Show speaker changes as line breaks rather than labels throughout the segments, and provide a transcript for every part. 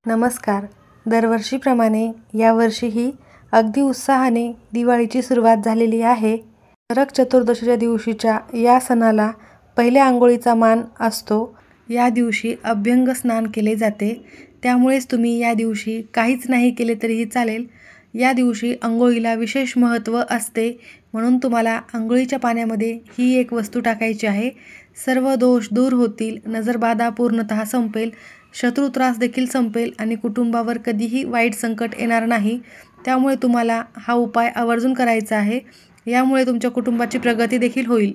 नमस्कार. दरवर्षीप्रमाणे यावर्षीही अगदी उत्साहाने दिवाळीची सुरुवात झालेली आहे. नरक चतुर्दशीच्या दिवशीच्या या सणाला पहिल्या अंघोळीचा मान असतो. या दिवशी अभ्यंग स्नान केले जाते. त्यामुळेच तुम्ही या दिवशी काहीच नाही केले तरीही चालेल. या दिवशी अंघोळीला विशेष महत्त्व असते, म्हणून तुम्हाला अंघोळीच्या पाण्यामध्ये ही एक वस्तू टाकायची आहे. सर्व दोष दूर होतील, नजरबाधा पूर्णतः संपेल, शत्रू त्रास देखील संपेल आणि कुटुंबावर कधीही वाईट संकट येणार नाही. त्यामुळे तुम्हाला हा उपाय आवर्जून करायचा आहे. यामुळे तुमच्या कुटुंबाची प्रगती देखील होईल.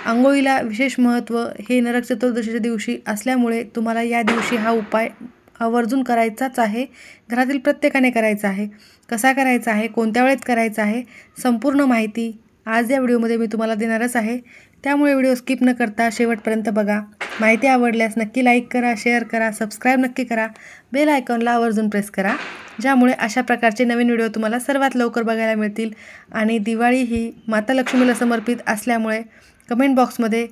अंघोळीला विशेष महत्त्व हे नरक चतुर्दशीच्या दिवशी असल्यामुळे तुम्हाला या दिवशी हा उपाय आवर्जून करायचाच आहे. घरातील प्रत्येकाने करायचा आहे. कसा करायचा आहे, कोणत्या वेळेत करायचा आहे, संपूर्ण माहिती आज या व्हिडिओमध्ये मी तुम्हाला देणारच आहे. त्यामुळे व्हिडिओ स्किप न करता शेवटपर्यंत बघा. माहिती आवडल्यास नक्की लाईक करा, शेअर करा, सबस्क्राईब नक्की करा, बेल आयकॉनला आवर्जून प्रेस करा, ज्यामुळे अशा प्रकारचे नवीन व्हिडिओ तुम्हाला सर्वात लवकर बघायला मिळतील. आणि दिवाळी ही माता लक्ष्मीला समर्पित असल्यामुळे कमेंट बॉक्समध्ये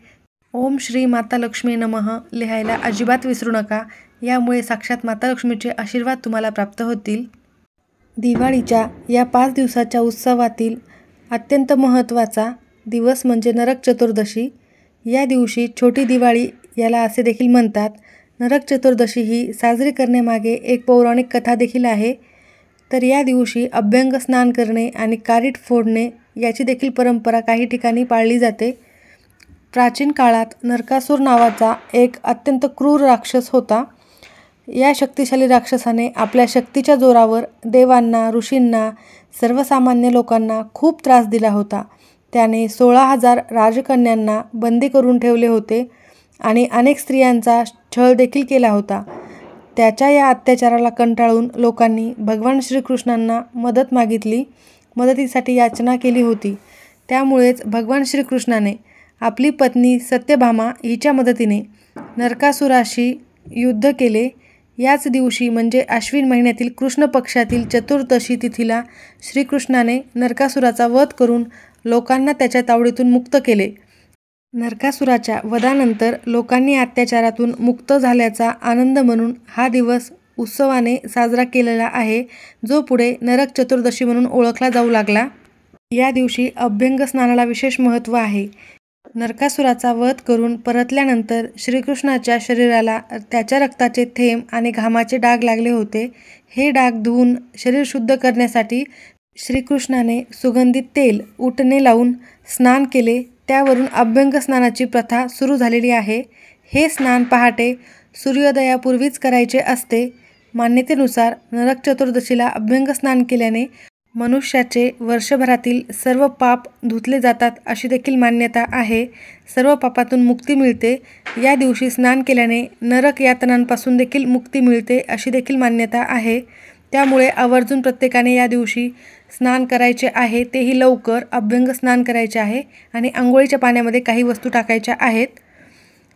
ओम श्री माता लक्ष्मी नमः लिहायला अजिबात विसरू नका. यामुळे साक्षात माता लक्ष्मीचे आशीर्वाद तुम्हाला प्राप्त होतील. दिवाळीच्या या 5 दिवसाच्या उत्सवातील अत्यंत महत्त्वाचा दिवस म्हणजे नरक चतुर्दशी. या दिवशी छोटी दिवाळी याला असे देखील म्हणतात. नरक चतुर्दशी ही साजरी करण्यामागे एक पौराणिक कथा देखील आहे. तर या दिवशी अभ्यंग स्नान करणे आणि कारीट फोडणे याची देखील परंपरा काही ठिकाणी पाळली जाते. प्राचीन काळात नरकासूर नावाचा एक अत्यंत क्रूर राक्षस होता. या शक्तिशाली राक्षसाने आपल्या शक्तीच्या जोरावर देवांना, ऋषींना, सर्वसामान्य लोकांना खूप त्रास दिला होता. त्याने 16,000 राजकन्यांना बंदी करून ठेवले होते आणि अनेक स्त्रियांचा छळ देखील केला होता. त्याच्या या अत्याचाराला कंटाळून लोकांनी भगवान श्रीकृष्णांना मदत मागितली, मदतीसाठी याचना केली होती. त्यामुळेच भगवान श्रीकृष्णाने आपली पत्नी सत्यभामा हिच्या मदतीने नरकासुराशी युद्ध केले. याच दिवशी म्हणजे आश्विन महिन्यातील कृष्ण पक्षातील चतुर्दशी तिथीला श्रीकृष्णाने नरकासुराचा वध करून लोकांना त्याच्या तावडीतून मुक्त केले. नरकासुराच्या वधानंतर लोकांनी अत्याचारातून मुक्त झाल्याचा आनंद म्हणून हा दिवस उत्सवाने साजरा केलेला आहे, जो पुढे नरक चतुर्दशी म्हणून ओळखला जाऊ लागला. या दिवशी अभ्यंग स्नानाला विशेष महत्त्व आहे. नरकासुराचा वध करून परतल्यानंतर श्रीकृष्णाच्या शरीराला त्याच्या रक्ताचे थेंब आणि घामाचे डाग लागले होते. हे डाग धुवून शरीर शुद्ध करण्यासाठी श्रीकृष्णाने सुगंधित तेल उटणे लावून स्नान केले. त्यावरून अभ्यंग स्नानाची प्रथा सुरू झालेली आहे. हे स्नान पहाटे सूर्योदयापूर्वीच करायचे असते. मान्यतेनुसार नरक चतुर्दशीला अभ्यंग स्नान केल्याने मनुष्याचे वर्षभरातील सर्व पाप धुतले जातात अशी देखील मान्यता आहे. सर्व पापातून मुक्ती मिळते. या दिवशी स्नान केल्याने नरक यातनांपासून देखील मुक्ती मिळते अशी देखील मान्यता आहे. त्यामुळे आवर्जून प्रत्येकाने या दिवशी स्नान करायचे आहे, तेही लवकर अभ्यंग स्नान करायचे आहे आणि अंघोळीच्या पाण्यामध्ये काही वस्तू टाकायच्या आहेत.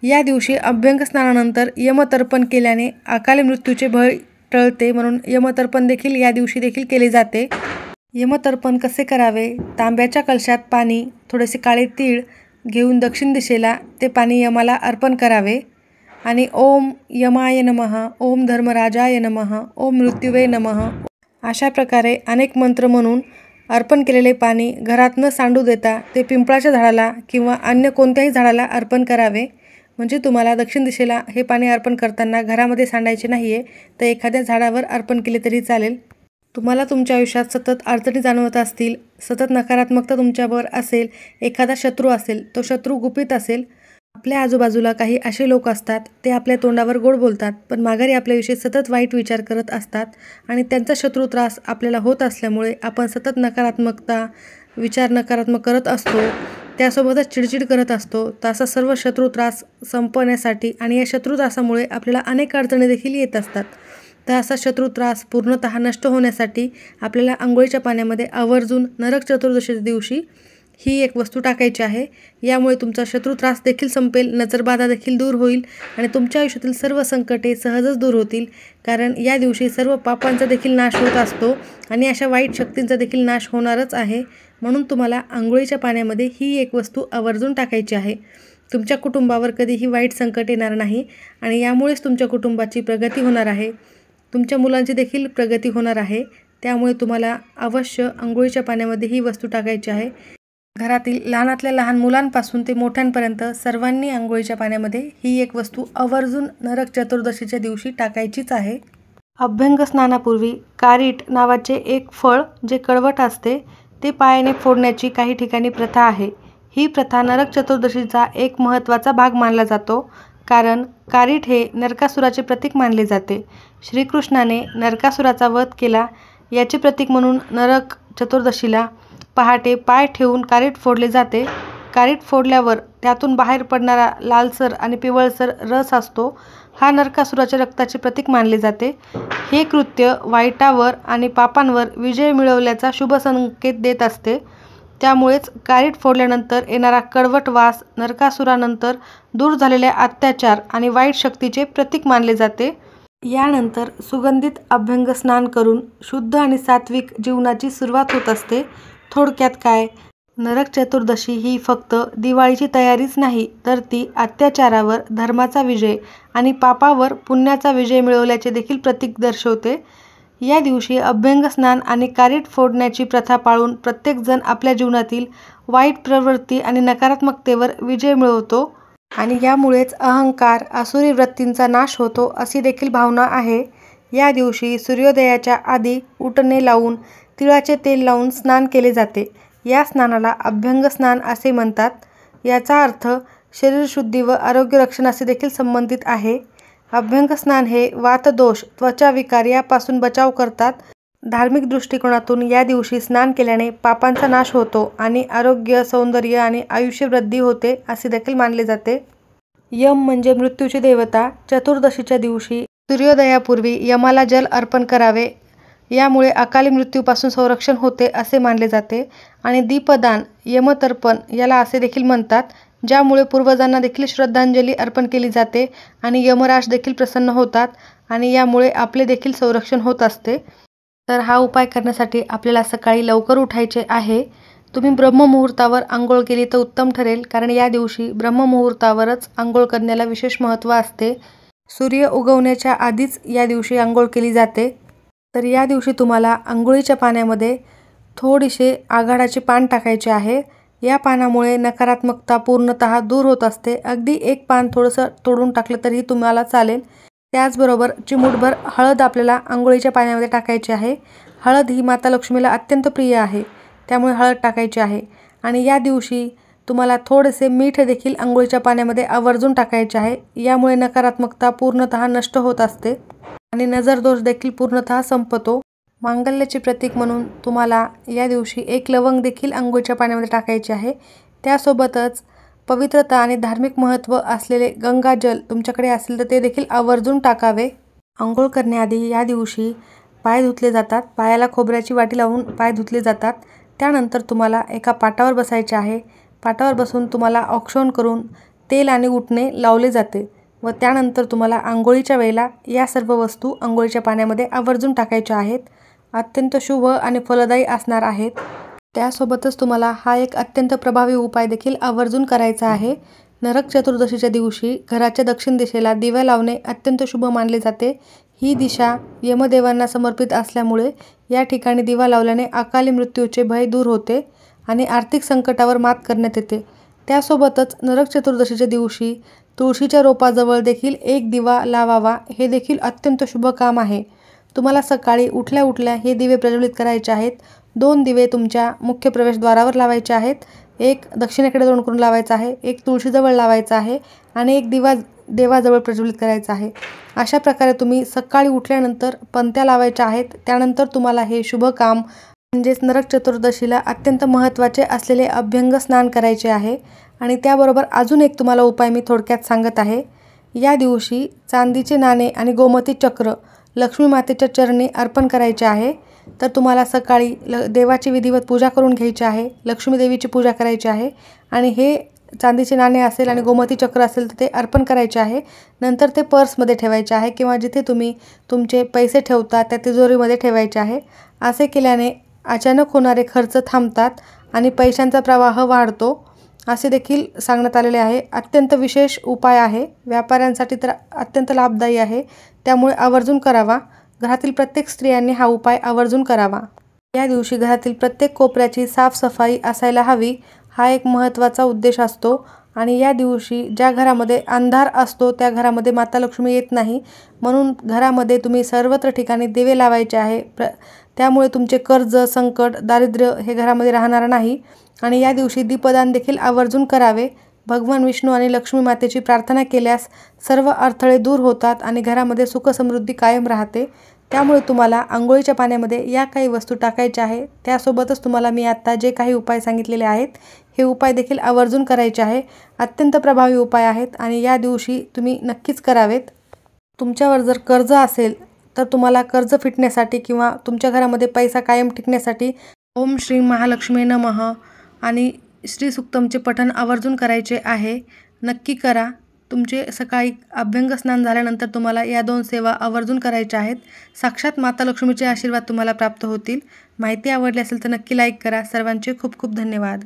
या दिवशी अभ्यंग स्नानानंतर यमतर्पण केल्याने अकाली मृत्यूचे भय टळते, म्हणून यमतर्पण देखील या दिवशी देखील केले जाते. यमतर्पण कसे करावे? तांब्याच्या कलशात पाणी, थोडेसे काळे तीळ घेऊन दक्षिण दिशेला ते पाणी यमाला अर्पण करावे आणि ओम यमाय नमः, ओम धर्मराजाय नमः, ओम मृत्युवे नमः अशा प्रकारे अनेक मंत्र म्हणून अर्पण केलेले पाणी घरात न सांडू देता ते पिंपळाच्या झाडाला किंवा अन्य कोणत्याही झाडाला अर्पण करावे. म्हणजे तुम्हाला दक्षिण दिशेला हे पाणी अर्पण करताना घरामध्ये सांडायचे नाही आहे, तर एखाद्या झाडावर अर्पण केले तरी चालेल. तुम्हाला तुमच्या आयुष्यात सतत अडचणी जाणवत असतील, सतत नकारात्मकता तुमच्यावर असेल, एखादा शत्रू असेल, तो शत्रू गुपित असेल, आपल्या आजूबाजूला काही असे लोक असतात, ते आपल्या तोंडावर गोड बोलतात पण माघारी आपल्याविषयी सतत वाईट विचार करत असतात आणि त्यांचा शत्रू त्रास आपल्याला होत असल्यामुळे आपण सतत नकारात्मकता विचार नकारात्मक करत असतो, त्यासोबतच चिडचिड करत असतो. तर असा सर्व शत्रू त्रास संपवण्यासाठी आणि या शत्रू त्रासामुळे आपल्याला अनेक अडचणी देखील येत असतात. तर असा शत्रू त्रास पूर्णतः नष्ट होण्यासाठी आपल्याला अंघोळीच्या पाण्यामध्ये आवर्जून नरक चतुर्दशीच्या दिवशी ही एक वस्तू टाकायची आहे. यामुळे तुमचा शत्रू त्रास देखील संपेल, नजरबाधा देखील दूर होईल आणि तुमच्या आयुष्यातील सर्व संकटे सहजच दूर होतील. कारण या दिवशी सर्व पापांचा देखील नाश होत असतो आणि अशा वाईट शक्तींचा देखील नाश होणारच आहे. म्हणून तुम्हाला अंघोळीच्या पाण्यामध्ये ही एक वस्तू आवर्जून टाकायची आहे. तुमच्या कुटुंबावर कधीही वाईट संकट येणार नाही आणि यामुळेच तुमच्या कुटुंबाची प्रगती होणार आहे. तुमच्या मुलांची देखील प्रगती होणार आहे. त्यामुळे तुम्हाला अवश्य अंघोळीच्या पाण्यामध्ये ही वस्तू टाकायची आहे. घरातील लहानातल्या लहान मुलांपासून ते मोठ्यांपर्यंत सर्वांनी अंघोळीच्या पाण्यामध्ये ही एक वस्तू आवर्जून नरक चतुर्दशीच्या दिवशी टाकायचीच आहे. अभ्यंग स्नानापूर्वी कारीट नावाचे एक फळ जे कडवट असते ते पायाने फोडण्याची काही ठिकाणी प्रथा आहे. ही प्रथा नरक चतुर्दशीचा एक महत्त्वाचा भाग मानला जातो, कारण कारीट हे नरकासुराचे प्रतीक मानले जाते. श्रीकृष्णाने नरकासुराचा वध केला याचे प्रतीक म्हणून नरक चतुर्दशीला पहाटे पाय ठेवून कारीट फोडले जाते. कारीट फोडल्यावर त्यातून बाहेर पडणारा लालसर आणि पिवळसर रस असतो, हा नरकासुराच्या रक्ताचे प्रतीक मानले जाते. हे कृत्य वाईटावर आणि पापांवर विजय मिळवल्याचा शुभ संकेत देत असते. त्यामुळेच कारीट फोडल्यानंतर येणारा कडवट वास नरकासुरानंतर दूर झालेल्या अत्याचार आणि वाईट शक्तीचे प्रतीक मानले जाते. यानंतर सुगंधित अभ्यंग स्नान करून शुद्ध आणि सात्विक जीवनाची सुरुवात होत असते. थोडक्यात काय, नरक चतुर्दशी ही फक्त दिवाळीची तयारीच नाही, तर ती अत्याचारावर धर्माचा विजय आणि पापावर पुण्याचा विजय मिळवल्याचे देखील प्रतीक दर्शवते. या दिवशी अभ्यंग स्नान आणि कारीट फोडण्याची प्रथा पाळून प्रत्येकजण आपल्या जीवनातील वाईट प्रवृत्ती आणि नकारात्मकतेवर विजय मिळवतो आणि यामुळेच अहंकार, आसुरी वृत्तींचा नाश होतो अशी देखील भावना आहे. या दिवशी सूर्योदयाच्या आधी उटणे लावून तिळाचे तेल लावून स्नान केले जाते. या स्नानाला अभ्यंग स्नान असे म्हणतात. याचा अर्थ शरीरशुद्धी व आरोग्य रक्षण असे देखील संबंधित आहे. अभ्यंग स्नान हे वातदोष, त्वचा विकार यापासून बचाव करतात. धार्मिक दृष्टिकोनातून या दिवशी स्नान केल्याने पापांचा नाश होतो आणि आरोग्य, सौंदर्य आणि आयुष्य वृद्धी होते असे देखील मानले जाते. यम म्हणजे मृत्यूची देवता. चतुर्दशीच्या दिवशी सूर्योदयापूर्वी यमाला जल अर्पण करावे, यामुळे अकाली मृत्यूपासून संरक्षण होते असे मानले जाते. आणि दीपदान, यमतर्पण याला असे देखील म्हणतात, ज्यामुळे पूर्वजांना देखील श्रद्धांजली अर्पण केली जाते आणि यमराज देखील प्रसन्न होतात आणि यामुळे आपले देखील संरक्षण होत असते. तर हा उपाय करण्यासाठी आपल्याला सकाळी लवकर उठायचे आहे. तुम्ही ब्रह्ममुहूर्तावर आंघोळ केली तर उत्तम ठरेल, कारण या दिवशी ब्रह्ममुहूर्तावरच आंघोळ करण्याला विशेष महत्त्व असते. सूर्य उगवण्याच्या आधीच या दिवशी आंघोळ केली जाते. तर या दिवशी तुम्हाला आंघोळीच्या पाण्यामध्ये थोडीसे आघाडाचे पान टाकायचे आहे. या पानामुळे नकारात्मकता पूर्णतः दूर होत असते. अगदी एक पान थोडंसं तोडून टाकलं तरी तुम्हाला चालेल. त्याचबरोबर चिमूटभर हळद आपल्याला आंघोळीच्या पाण्यामध्ये टाकायची आहे. हळद ही माता लक्ष्मीला अत्यंत प्रिय आहे, त्यामुळे हळद टाकायची आहे. आणि या दिवशी तुम्हाला थोडेसे मीठ देखील आंघोळीच्या पाण्यामध्ये आवर्जून टाकायचे आहे. यामुळे नकारात्मकता पूर्णतः नष्ट होत असते आणि नजरदोष देखील पूर्णतः संपतो. मांगल्याचे प्रतीक म्हणून तुम्हाला या दिवशी एक लवंग देखील आंघोळीच्या पाण्यामध्ये टाकायचे आहे. त्यासोबतच पवित्रता आणि धार्मिक महत्त्व असलेले गंगाजल तुमच्याकडे असेल तर ते देखील आवर्जून टाकावे. आंघोळ करण्याआधी या दिवशी पाय धुतले जातात. पायाला खोबऱ्याची वाटी लावून पाय धुतले जातात. त्यानंतर तुम्हाला एका पाटावर बसायचे आहे. पाटावर बसून तुम्हाला औक्षण करून तेल आणि उटणे लावले जाते व त्यानंतर तुम्हाला आंघोळीच्या वेळेला या सर्व वस्तू आंघोळीच्या पाण्यामध्ये आवर्जून टाकायच्या आहेत. अत्यंत शुभ आणि फलदायी असणार आहेत. त्यासोबतच तुम्हाला हा एक अत्यंत प्रभावी उपाय देखील आवर्जून करायचा आहे. नरक चतुर्दशीच्या दिवशी घराच्या दक्षिण दिशेला दिवा लावणे अत्यंत शुभ मानले जाते. ही दिशा यमदेवांना समर्पित असल्यामुळे या ठिकाणी दिवा लावल्याने अकाली मृत्यूचे भय दूर होते आणि आर्थिक संकटावर मात करण्यात येते. त्यासोबतच नरक चतुर्दशीच्या दिवशी तुळशीच्या रोपाजवळ देखील एक दिवा लावावा, हे देखील अत्यंत शुभ काम आहे. तुम्हाला सकाळी उठल्या उठल्या हे दिवे प्रज्वलित करायचे आहेत. 2 दिवे तुमच्या मुख्य प्रवेशद्वारावर लावायचे आहेत. एक दक्षिणेकडे तोंड करून लावायचा आहे, एक तुळशीजवळ लावायचा आहे आणि एक दिवा देवाजवळ प्रज्वलित करायचा आहे. अशा प्रकारे तुम्ही सकाळी उठल्यानंतर पंत्या लावायच्या आहेत. त्यानंतर तुम्हाला हे शुभ काम म्हणजेच नरक चतुर्दशीला अत्यंत महत्त्वाचे असलेले अभ्यंग स्नान करायचे आहे. आणि त्याबरोबर अजून एक तुम्हाला उपाय मी थोडक्यात सांगत आहे. या दिवशी चांदीचे नाणे आणि गोमती चक्र लक्ष्मी मातेच्या चरणी अर्पण करायचे आहे. तर तुम्हाला सकाळी देवाची विधिवत पूजा करून घ्यायची आहे. लक्ष्मी देवीची पूजा करायची आहे आणि हे चांदीचे नाणे असेल आणि गोमती चक्र असेल तर ते अर्पण करायचे आहे. नंतर ते पर्समध्ये ठेवायचे आहे किंवा जिथे तुम्ही तुमचे पैसे ठेवता त्या तिजोरीमध्ये ठेवायचे आहे. असे केल्याने अचानक होणारे खर्च थांबतात आणि पैशांचा प्रवाह वाढतो असे देखील सांगण्यात आलेले आहे. अत्यंत विशेष उपाय आहे. व्यापाऱ्यांसाठी तर अत्यंत लाभदायी आहे, त्यामुळे आवर्जून करावा. घरातील प्रत्येक स्त्रियांनी हा उपाय आवर्जून करावा. या दिवशी घरातील प्रत्येक कोपऱ्याची साफसफाई असायला हवी, हा एक महत्त्वाचा उद्देश असतो. आणि या दिवशी ज्या घरामध्ये अंधार असतो त्या घरामध्ये माता लक्ष्मी येत नाही, म्हणून घरामध्ये तुम्ही सर्वत्र ठिकाणी दिवे लावायचे आहे. त्यामुळे तुमचे कर्ज, संकट, दारिद्र्य हे घरामध्ये राहणार नाही. आणि या दिवशी दीपदान देखील आवर्जून करावे. भगवान विष्णू आणि लक्ष्मी मातेची प्रार्थना केल्यास सर्व अडथळे दूर होतात आणि घरामध्ये सुखसमृद्धी कायम राहते. त्यामुळे तुम्हाला अंघोळीच्या पाण्यामध्ये या काही वस्तू टाकायच्या आहे. त्यासोबतच तुम्हाला मी आत्ता जे काही उपाय सांगितलेले आहेत, हे उपाय देखील आवर्जून करायचे आहे. अत्यंत प्रभावी उपाय आहेत आणि या दिवशी तुम्ही नक्कीच करावेत. तुमच्यावर जर कर्ज असेल तर तुम्हाला कर्ज फिटण्यासाठी किंवा तुमच्या घरामध्ये पैसा कायम टिकण्यासाठी ओम श्री महालक्ष्मी नमः आणि श्री सुक्तमचे पठण आवर्जून करायचे आहे. नक्की करा. तुमचे सकाळी अभ्यंगस्नान झाल्यानंतर तुम्हाला या 2 सेवा आवर्जून करायच्या आहेत. साक्षात माता लक्ष्मीचे आशीर्वाद तुम्हाला प्राप्त होतील. माहिती आवडली असेल तर नक्की लाईक करा. सर्वांचे खूप खूप धन्यवाद.